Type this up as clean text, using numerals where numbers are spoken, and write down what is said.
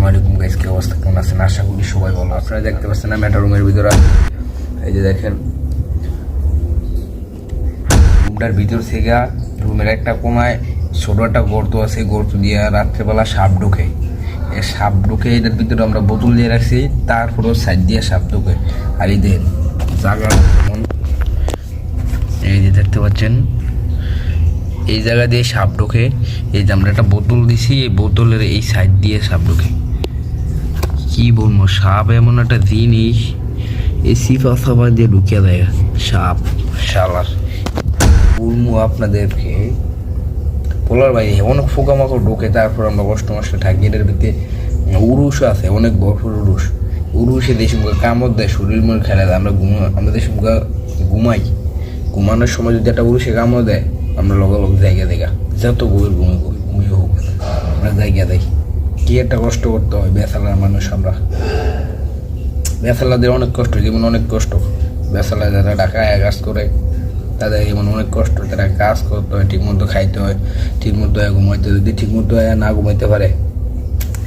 আলাইকুম গাইস, কি অবস্থা, কেমন আছেন? আশা করি সবাই ভালো। আপনারা দেখতে পাচ্ছেন না মেটা রুমের ভিতরে, এই যে দেখেন রুমটার ভিতর থেকে রুমের একটা কোনায় ছোট একটা গর্ত আছে, গর্ত দিয়ে রাত্রেবেলা সাপ ঢুকে। এই সাপ ঢুকে এটার ভিতরে আমরা বোতল দিয়ে রাখছি, তারপরেও সাইড দিয়ে সাপ ঢুকে। আর এই দেখেন জায়গা, এই যে দেখতে পাচ্ছেন এই জায়গা দিয়ে সাপ ঢোকে। এই যে আমরা একটা বোতল দিছি, এই বোতলের এই সাইড দিয়ে সাপ ঢোকে। কি বলবো, সাপ এমন একটা জিনিস, এই সিফা সাফা দিয়ে ঢুকিয়ে দেয় সাপ শালার। বলবো আপনাদেরকে পোলার বাইরে অনেক পোকামাকড় ঢোকে, তারপর আমরা কষ্ট মষ্ট থাকি। এটার ভিতরে উরুষ আছে, অনেক বড় উরুষে দেশে মুখে কামড় দেয়, শরীর মনে খেলা দেয়। আমরা আমরা দেশে মুখে ঘুমাই, ঘুমানোর সময় যদি একটা উরুষে কামড় দেয়, আমরা লগে জায়গা দেখা যত গভীর ঘুমিয়ে হোক আমরা জায়গা দেখি। কি একটা কষ্ট করতে হয় বেসালার মানুষ। আমরা বেসালাদের অনেক কষ্ট, যেমন অনেক কষ্ট বেসালা যারা ঢাকায় কাজ করে তাদের যেমন অনেক কষ্ট। তারা কাজ করতে হয়, ঠিক মতো খাইতে হয়, ঠিক মতো ঘুমাইতে, যদি ঠিক মতো না ঘুমাইতে পারে